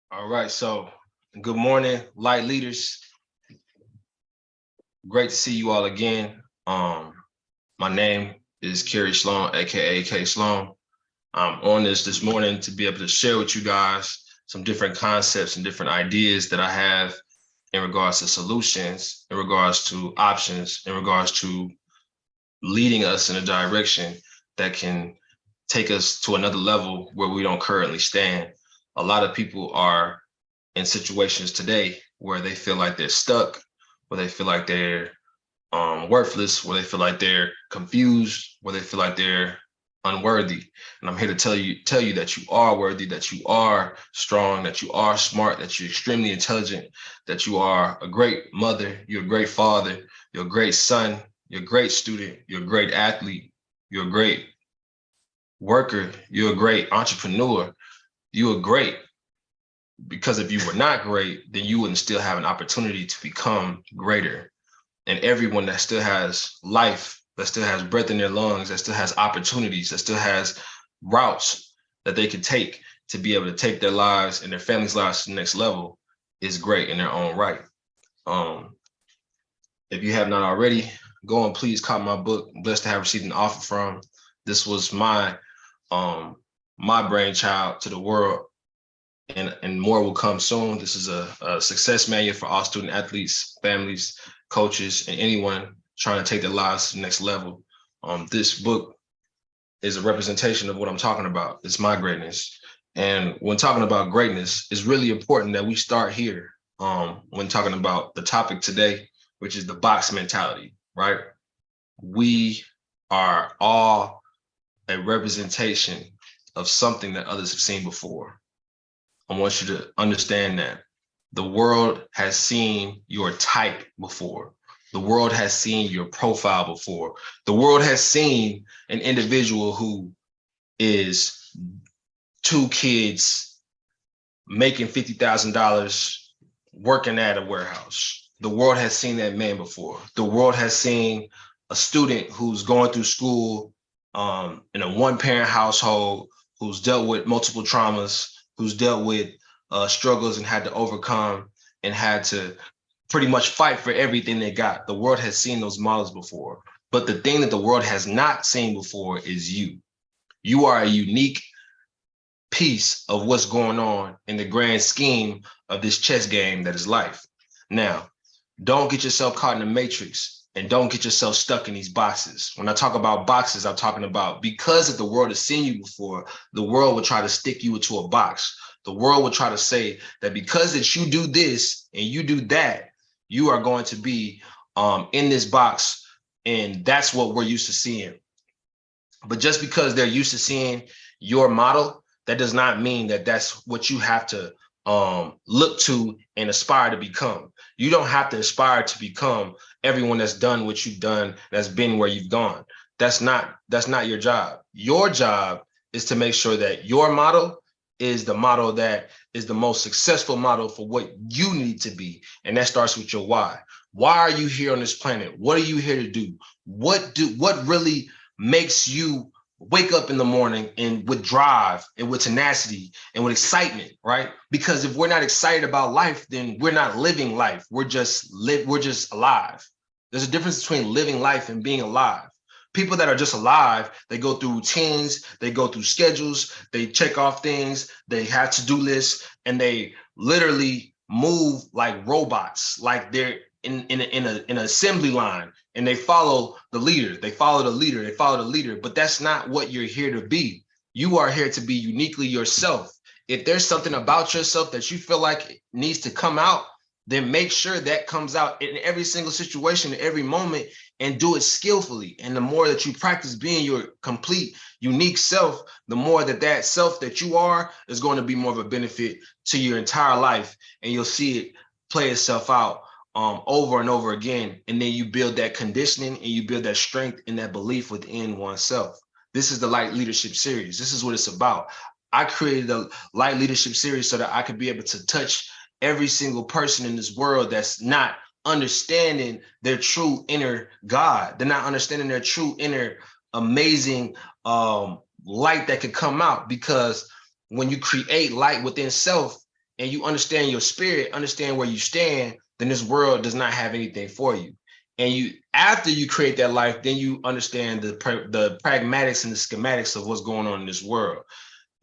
All right, so good morning, light leaders. Great to see you all again. My name is Kerry Sloan, aka K Sloan. I'm on this morning to be able to share with you guys some different concepts and different ideas that I have in regards to solutions, in regards to options, in regards to leading us in a direction that can take us to another level where we don't currently stand. A lot of people are in situations today where they feel like they're stuck, where they feel like they're worthless, where they feel like they're confused, where they feel like they're unworthy. And I'm here to tell you that you are worthy, that you are strong, that you are smart, that you're extremely intelligent, that you are a great mother, you're a great father, you're a great son, you're a great student, you're a great athlete, you're a great worker, you're a great entrepreneur, you are great. Because if you were not great, then you wouldn't still have an opportunity to become greater. And everyone that still has life, that still has breath in their lungs, that still has opportunities, that still has routes that they can take to be able to take their lives and their families' lives to the next level is great in their own right. Um, if you have not already, go and please copy my book, Blessed to Have Received an Offer From. This was um my brainchild to the world, and more will come soon. This is a success manual for all student athletes, families, coaches, and anyone trying to take their lives to the next level. This book is a representation of what I'm talking about. It's my greatness. And when talking about greatness, it's really important that we start here when talking about the topic today, which is the box mentality, right? We are all a representation of something that others have seen before. I want you to understand that the world has seen your type before. The world has seen your profile before. The world has seen an individual who is two kids making $50,000 working at a warehouse. The world has seen that man before. The world has seen a student who's going through school in a one-parent household, who's dealt with multiple traumas, who's dealt with struggles and had to overcome and had to pretty much fight for everything they got. The world has seen those models before. But the thing that the world has not seen before is you. You are a unique piece of what's going on in the grand scheme of this chess game that is life. Now, don't get yourself caught in the matrix and don't get yourself stuck in these boxes. When I talk about boxes, I'm talking about because if the world has seen you before, the world will try to stick you into a box. The world will try to say that because that you do this and you do that, you are going to be in this box, and that's what we're used to seeing. But just because they're used to seeing your model, that does not mean that that's what you have to look to and aspire to become. You don't have to aspire to become everyone that's done what you've done, that's been where you've gone. That's not your job. Your job is to make sure that your model is the model that is the most successful model for what you need to be. And that starts with your why. Why are you here on this planet? What are you here to do? What really makes you wake up in the morning and with drive and with tenacity and with excitement, right? Because if we're not excited about life, then we're not living life. We're just alive. There's a difference between living life and being alive. People that are just alive, they go through routines, they go through schedules, they check off things, they have to-do lists, and they literally move like robots, like they're in an assembly line, and they follow the leader. They follow the leader. They follow the leader. But that's not what you're here to be. You are here to be uniquely yourself. If there's something about yourself that you feel like needs to come out, then make sure that comes out in every single situation, every moment, and do it skillfully. And the more that you practice being your complete, unique self, the more that self that you are is going to be more of a benefit to your entire life. And you'll see it play itself out over and over again. And then you build that conditioning and you build that strength and that belief within oneself. This is the Light Leadership Series. This is what it's about. I created a Light Leadership Series so that I could be able to touch every single person in this world that's not understanding their true inner God. They're not understanding their true inner amazing light that could come out. Because when you create light within self, and you understand your spirit, understand where you stand, then this world does not have anything for you. And you, after you create that life, then you understand the pragmatics and the schematics of what's going on in this world.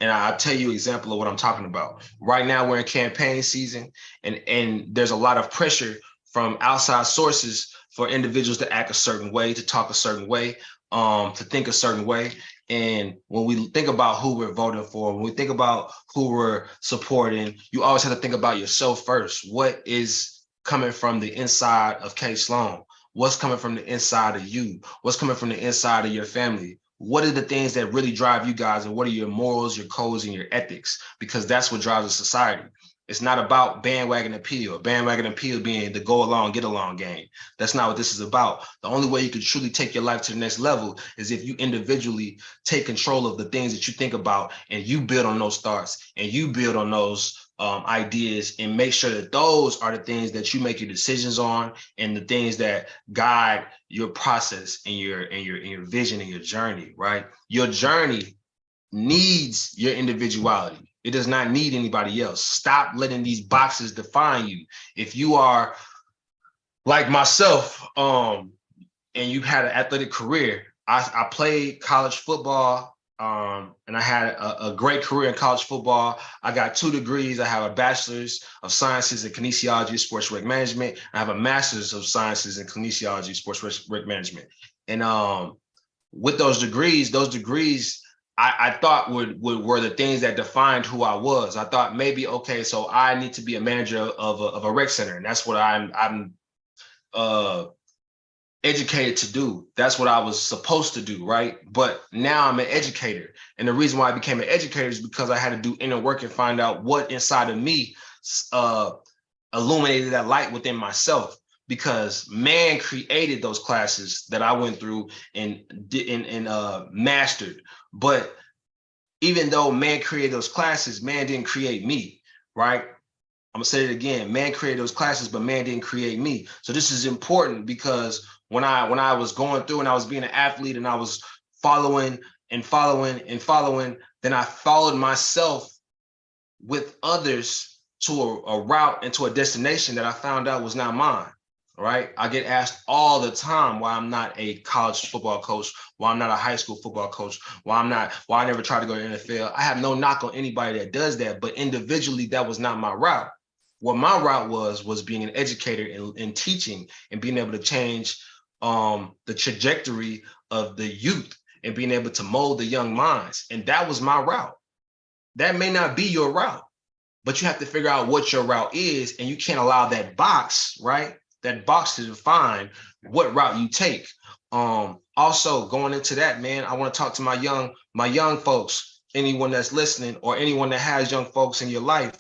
And I'll tell you an example of what I'm talking about. Right now, we're in campaign season, and there's a lot of pressure from outside sources for individuals to act a certain way, to talk a certain way, to think a certain way. And when we think about who we're voting for, when we think about who we're supporting, you always have to think about yourself first. What is coming from the inside of K. Sloan? What's coming from the inside of you? What's coming from the inside of your family? What are the things that really drive you guys, and what are your morals, your codes, and your ethics? Because that's what drives a society. It's not about bandwagon appeal. Bandwagon appeal being the go along, get along game. That's not what this is about. The only way you can truly take your life to the next level is if you individually take control of the things that you think about, and you build on those thoughts, and you build on those ideas, and make sure that those are the things that you make your decisions on, and the things that guide your process and your vision and your journey. Right? Your journey needs your individuality. It does not need anybody else. Stop letting these boxes define you. If you are like myself, and you've had an athletic career, I played college football, and I had a great career in college football. I got 2 degrees. I have a bachelor's of sciences in kinesiology, sports rec management. I have a master's of sciences in kinesiology, sports rec management. And with those degrees, I thought were the things that defined who I was. I thought maybe, okay, so I need to be a manager of a rec center, and that's what I'm educated to do. That's what I was supposed to do, right? But now I'm an educator, and the reason why I became an educator is because I had to do inner work and find out what inside of me illuminated that light within myself. Because man created those classes that I went through and mastered. But even though man created those classes, man didn't create me, right? I'm gonna say it again. Man created those classes, but man didn't create me. So this is important, because when I was going through and I was being an athlete and I was following, then I followed myself with others to a route and to a destination that I found out was not mine. Right? I get asked all the time why I'm not a college football coach, why I'm not a high school football coach, why I never tried to go to the NFL. I have no knock on anybody that does that, but individually, that was not my route. What my route was being an educator and teaching, and being able to change the trajectory of the youth, and being able to mold the young minds. And that was my route. That may not be your route, but you have to figure out what your route is, and you can't allow that box, right? That box to define what route you take. Also, going into that, man, I want to talk to my young folks, anyone that's listening, or anyone that has young folks in your life.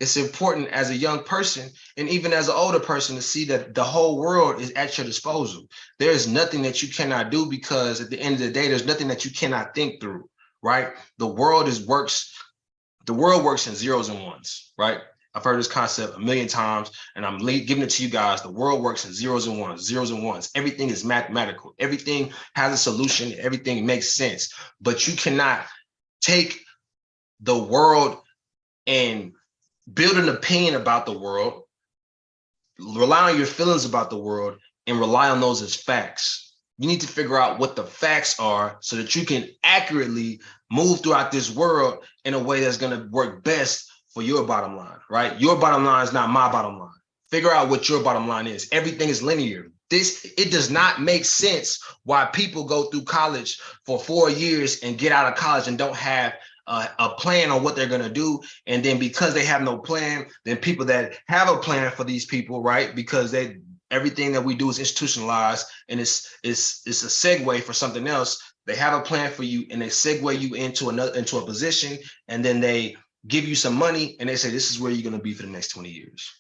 It's important as a young person, and even as an older person, to see that the whole world is at your disposal. There is nothing that you cannot do, because at the end of the day, there's nothing that you cannot think through, right? The world works in zeros and ones, right? I've heard this concept a million times, and I'm giving it to you guys. The world works in zeros and ones. Everything is mathematical. Everything has a solution. Everything makes sense. But you cannot take the world and build an opinion about the world, rely on your feelings about the world, and rely on those as facts. You need to figure out what the facts are, so that you can accurately move throughout this world in a way that's going to work best for your bottom line, right? Your bottom line is not my bottom line. Figure out what your bottom line is. Everything is linear. It does not make sense why people go through college for 4 years and get out of college and don't have a plan on what they're going to do. And then because they have no plan, then people that have a plan for these people, right? Because everything that we do is institutionalized, and it's a segue for something else. They have a plan for you, and they segue you into a position, and then they give you some money, and they say, this is where you're going to be for the next 20 years.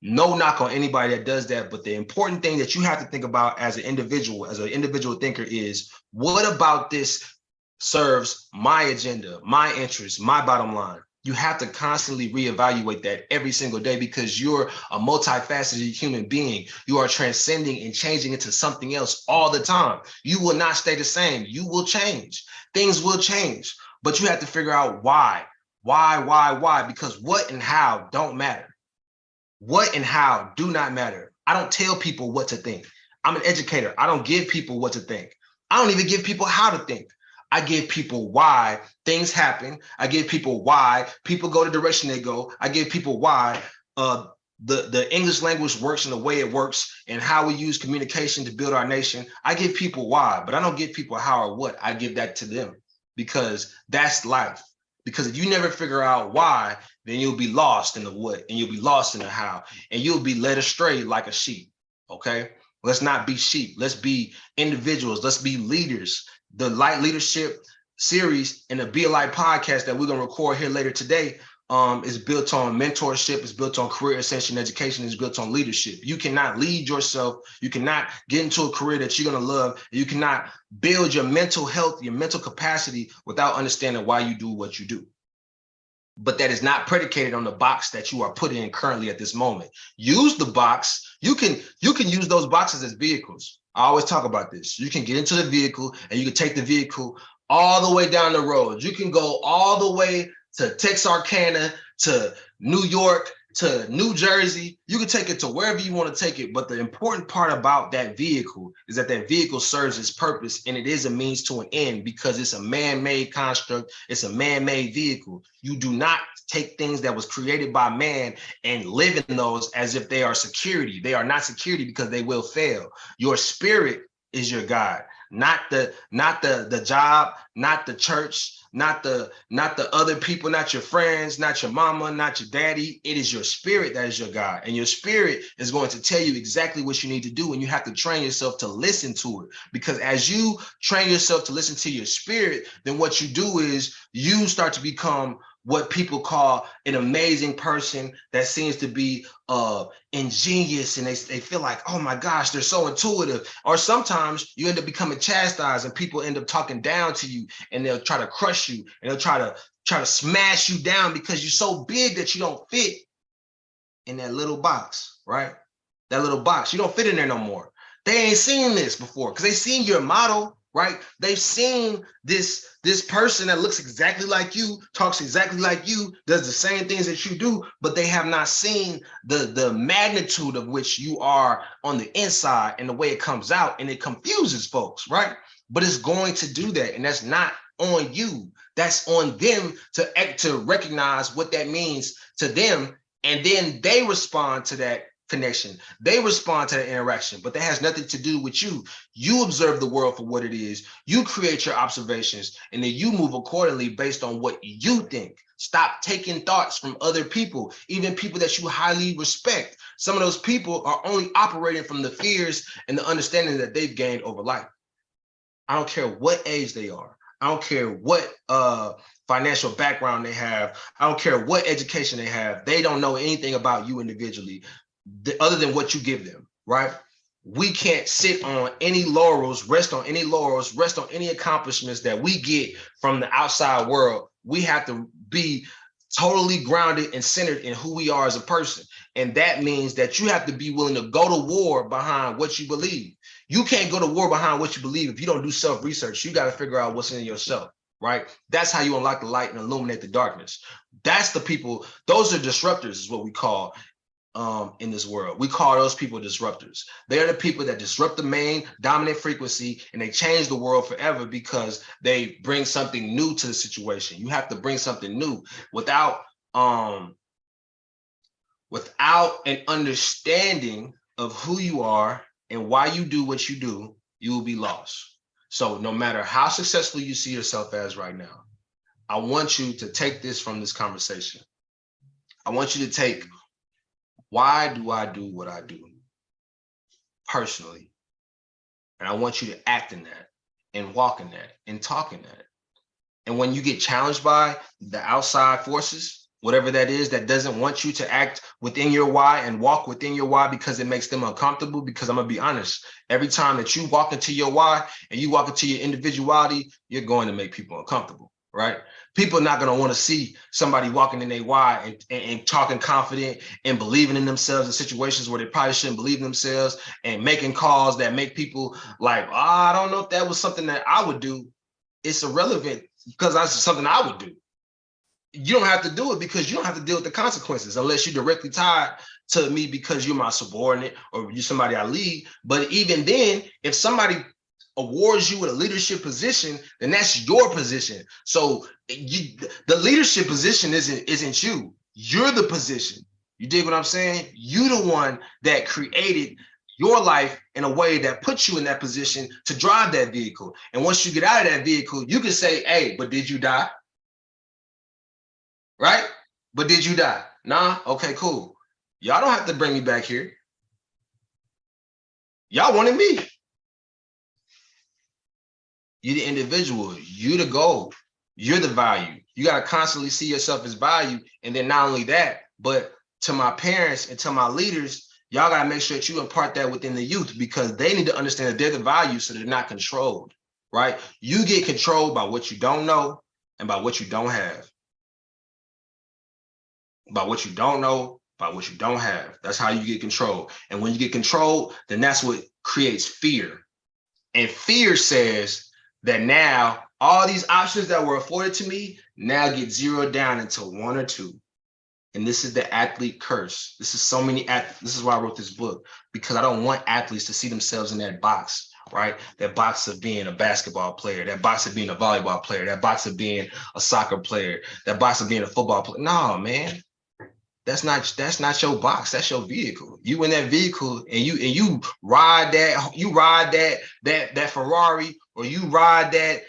No knock on anybody that does that, but the important thing that you have to think about as an individual thinker is, what about this serves my agenda, my interests, my bottom line? You have to constantly reevaluate that every single day, because you're a multifaceted human being. You are transcending and changing into something else all the time. You will not stay the same. You will change. Things will change, but you have to figure out why. Why? Because what and how don't matter. What and how do not matter. I don't tell people what to think. I'm an educator. I don't give people what to think. I don't even give people how to think. I give people why things happen. I give people why people go the direction they go. I give people why the English language works in the way it works and how we use communication to build our nation. I give people why, but I don't give people how or what. I give that to them because that's life. Because if you never figure out why, then you'll be lost in the what, and you'll be lost in the how, and you'll be led astray like a sheep. Okay, let's not be sheep. Let's be individuals. Let's be leaders. The Light Leadership series and the Be a Light podcast that we're gonna record here later today is built on mentorship, is built on career ascension education, is built on leadership. You cannot lead yourself. You cannot get into a career that you're going to love. You cannot build your mental health, your mental capacity without understanding why you do what you do. But that is not predicated on the box that you are put in currently at this moment. Use the box. You can use those boxes as vehicles. I always talk about this. You can get into the vehicle and you can take the vehicle all the way down the road. You can go all the way to Texarkana, to New York, to New Jersey. You can take it to wherever you want to take it. But the important part about that vehicle is that vehicle serves its purpose, and it is a means to an end because it's a man-made construct. It's a man-made vehicle. You do not take things that was created by man and live in those as if they are security. They are not security because they will fail. Your spirit is your guide, not the job, not the church, not the other people, not your friends, not your mama, not your daddy. It is your spirit that is your God. And your spirit is going to tell you exactly what you need to do. And you have to train yourself to listen to it. Because as you train yourself to listen to your spirit, then what you do is you start to become what people call an amazing person that seems to be ingenious, and they feel like, oh my gosh, they're so intuitive. Or sometimes you end up becoming chastised and people end up talking down to you, and they'll try to crush you, and they'll try to smash you down because you're so big that you don't fit in that little box, right? That little box, you don't fit in there no more. They ain't seen this before because they seen your model, right? They've seen this person that looks exactly like you, talks exactly like you, does the same things that you do, but they have not seen the magnitude of which you are on the inside and the way it comes out, and it confuses folks, right? But it's going to do that, and that's not on you. That's on them to recognize what that means to them, and then they respond to that connection. They respond to the interaction, but that has nothing to do with you. You observe the world for what it is. You create your observations, and then you move accordingly based on what you think. Stop taking thoughts from other people, even people that you highly respect. Some of those people are only operating from the fears and the understanding that they've gained over life. I don't care what age they are. I don't care what financial background they have. I don't care what education they have. They don't know anything about you individually other than what you give them, right? We can't sit on any laurels, rest on any laurels, rest on any accomplishments that we get from the outside world. We have to be totally grounded and centered in who we are as a person. And that means that you have to be willing to go to war behind what you believe. You can't go to war behind what you believe if you don't do self-research. You got to figure out what's in yourself, right? That's how you unlock the light and illuminate the darkness. That's the people, those are disruptors is what we call in this world. We call those people disruptors. They're the people that disrupt the main dominant frequency, and they change the world forever because they bring something new to the situation. You have to bring something new. Without an understanding of who you are and why you do what you do, you will be lost. So no matter how successful you see yourself as right now, I want you to take this from this conversation. I want you to take, why do I do what I do personally? And I want you to act in that and walk in that and talk in that. And when you get challenged by the outside forces, whatever that is that doesn't want you to act within your why and walk within your why because it makes them uncomfortable, because I'm gonna be honest, every time that you walk into your why and you walk into your individuality, you're going to make people uncomfortable, right? People are not going to want to see somebody walking in their why and talking confident and believing in themselves in situations where they probably shouldn't believe in themselves, and making calls that make people like, oh, I don't know if that was something that I would do. It's irrelevant because that's something I would do. you don't have to do it because you don't have to deal with the consequences unless you're directly tied to me because you're my subordinate or you're somebody I lead. But even then, if somebody awards you with a leadership position, then that's your position. So the leadership position isn't you. You're the position. You dig what I'm saying? You the one that created your life in a way that puts you in that position to drive that vehicle. And once you get out of that vehicle, you can say, hey, but did you die? Right? But did you die? Nah? Okay, cool. Y'all don't have to bring me back here. Y'all wanted me. You're the individual. You're the goal. You're the value. You got to constantly see yourself as value. And then not only that, but to my parents and to my leaders, y'all got to make sure that you impart that within the youth because they need to understand that they're the value so they're not controlled, right? You get controlled by what you don't know and by what you don't have. By what you don't know, by what you don't have. That's how you get control. And when you get controlled, then that's what creates fear. And fear says that now all these options that were afforded to me now get zeroed down into one or two. And this is the athlete curse. This is so many athletes. This is why I wrote this book, because I don't want athletes to see themselves in that box, right? That box of being a basketball player, that box of being a volleyball player, that box of being a soccer player, that box of being a football player. No, man. That's not your box. That's your vehicle. You in that vehicle and you ride that Ferrari or you ride that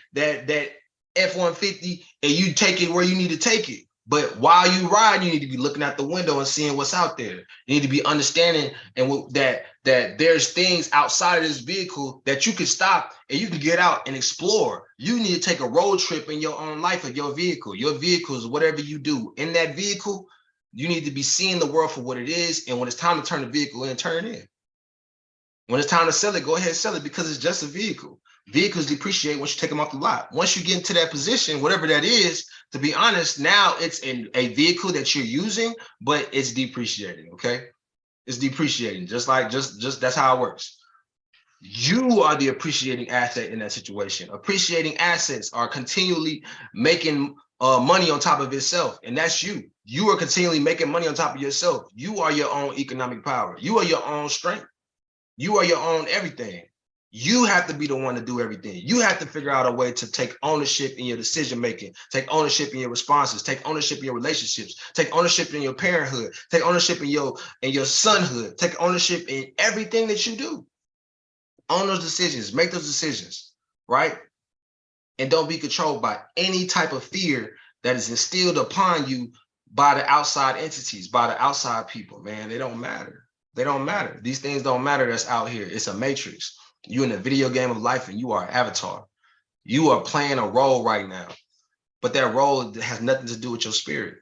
F-150 and you take it where you need to take it. But while you ride, you need to be looking out the window and seeing what's out there. You need to be understanding and that there's things outside of this vehicle that you can stop and you can get out and explore. You need to take a road trip in your own life of your vehicle. Your vehicle is whatever you do in that vehicle. You need to be seeing the world for what it is. And when it's time to turn the vehicle in, turn it in. When it's time to sell it, go ahead and sell it because it's just a vehicle. Vehicles depreciate once you take them off the lot. Once you get into that position, whatever that is, to be honest, now it's a vehicle that you're using, but it's depreciating, okay? It's depreciating, just that's how it works. You are the appreciating asset in that situation. Appreciating assets are continually making money on top of itself, and that's you. You are continually making money on top of yourself. You are your own economic power. You are your own strength. You are your own everything. You have to be the one to do everything. You have to figure out a way to take ownership in your decision making, take ownership in your responses, take ownership in your relationships, take ownership in your parenthood, take ownership in your sonhood, take ownership in everything that you do. Own those decisions, make those decisions, right? And don't be controlled by any type of fear that is instilled upon you by the outside entities, by the outside people, man. They don't matter. They don't matter. These things don't matter that's out here. It's a matrix. You're in a video game of life and you are an avatar. You are playing a role right now, but that role has nothing to do with your spirit.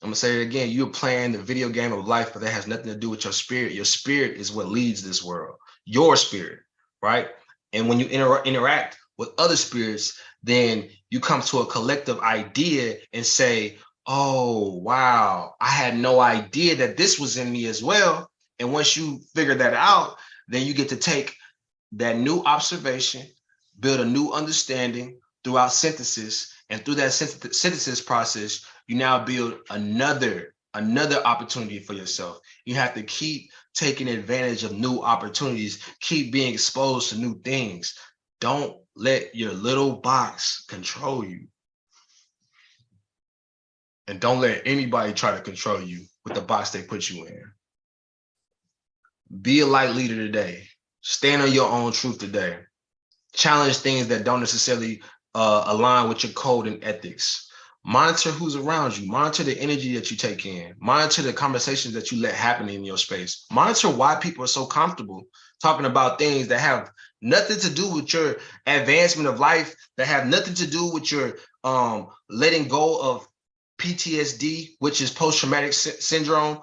I'm gonna say it again. You're playing the video game of life, but that has nothing to do with your spirit. Your spirit is what leads this world. Your spirit, right? And when you interact with other spirits, then you come to a collective idea and say, oh, wow, I had no idea that this was in me as well. And once you figure that out, then you get to take that new observation, build a new understanding throughout synthesis. And through that synthesis process, you now build another opportunity for yourself. You have to keep taking advantage of new opportunities, keep being exposed to new things. Don't let your little box control you. And don't let anybody try to control you with the box they put you in. Be a light leader today. Stand on your own truth today. Challenge things that don't necessarily align with your code and ethics. Monitor who's around you. Monitor the energy that you take in. Monitor the conversations that you let happen in your space. Monitor why people are so comfortable talking about things that have nothing to do with your advancement of life, that have nothing to do with your letting go of PTSD, which is post-traumatic syndrome.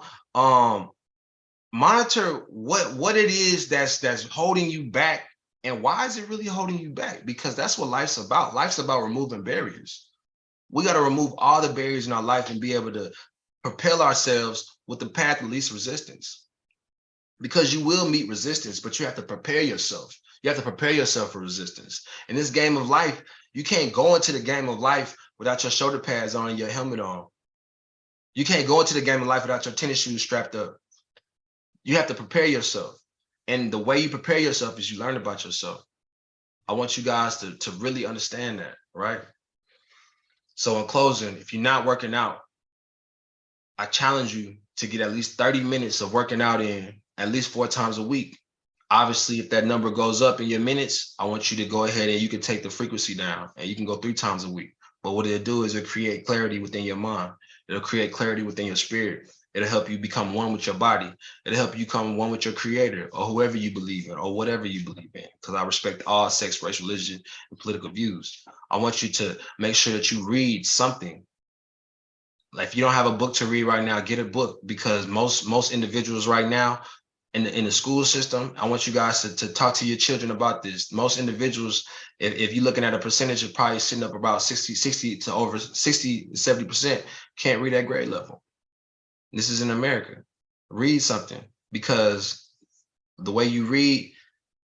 Monitor what it is that's holding you back, and why is it really holding you back? Because that's what life's about. Life's about removing barriers. We got to remove all the barriers in our life and be able to propel ourselves with the path of least resistance. Because you will meet resistance, but you have to prepare yourself. You have to prepare yourself for resistance. In this game of life, you can't go into the game of life without your shoulder pads on and your helmet on. You can't go into the game of life without your tennis shoes strapped up. You have to prepare yourself. And the way you prepare yourself is you learn about yourself. I want you guys to really understand that, right? So in closing, if you're not working out, I challenge you to get at least 30 minutes of working out in at least 4 times a week. Obviously, if that number goes up in your minutes, I want you to go ahead and you can take the frequency down and you can go 3 times a week. But what it'll do is it'll create clarity within your mind. It'll create clarity within your spirit. It'll help you become one with your body. It'll help you become one with your creator or whoever you believe in or whatever you believe in. Because I respect all sex, race, religion, and political views. I want you to make sure that you read something. Like if you don't have a book to read right now, get a book, because most individuals right now in the school system, I want you guys to talk to your children about this. Most individuals, if you're looking at a percentage of probably sitting up about 60 to over 60-70% can't read at grade level. This is in America. Read something, because the way you read,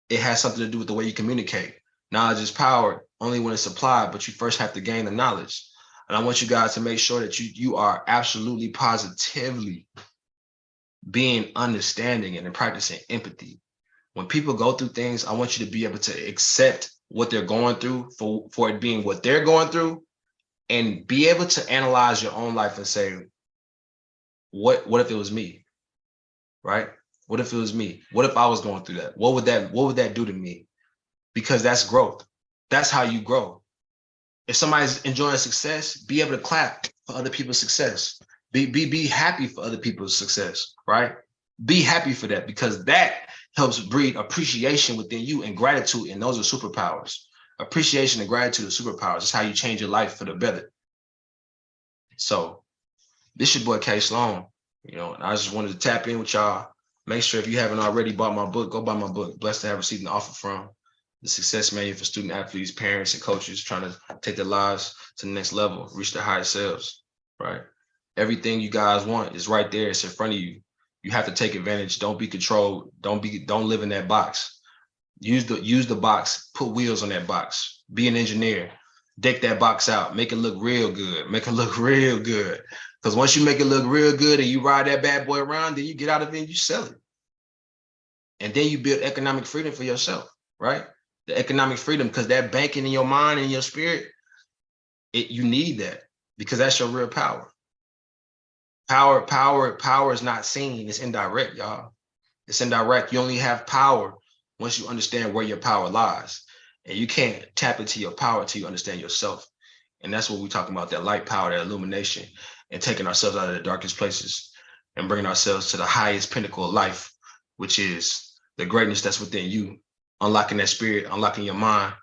it has something to do with the way you communicate. Knowledge is power only when it's applied, but you first have to gain the knowledge. And I want you guys to make sure that you are absolutely positively being understanding and practicing empathy. When people go through things, I want you to be able to accept what they're going through for it being what they're going through, and be able to analyze your own life and say, what if it was me, right? What if it was me? What if I was going through that? What would that do to me? Because that's growth. That's how you grow. If somebody's enjoying success, be able to clap for other people's success. Be happy for other people's success, right? Be happy for that, because that helps breed appreciation within you and gratitude, and those are superpowers. Appreciation and gratitude are superpowers. It's how you change your life for the better. So this your boy K Sloan, and I just wanted to tap in with y'all. Make sure if you haven't already bought my book, go buy my book. Blessed to have received an offer from the Success Manual for Student Athletes, Parents, and Coaches trying to take their lives to the next level, reach their highest selves, right? Everything you guys want is right there. It's in front of you. You have to take advantage. Don't be controlled. Don't live in that box. Use the box. Put wheels on that box. Be an engineer. Deck that box out. Make it look real good. Make it look real good. Because once you make it look real good and you ride that bad boy around, then you get out of it and you sell it. And then you build economic freedom for yourself, right? The economic freedom, because that banking in your mind and your spirit, you need that, because that's your real power. Power is not seen. It's indirect, y'all. It's indirect. You only have power once you understand where your power lies. And you can't tap into your power till you understand yourself. And that's what we're talking about, that light power, that illumination, and taking ourselves out of the darkest places and bringing ourselves to the highest pinnacle of life, which is the greatness that's within you, unlocking that spirit, unlocking your mind,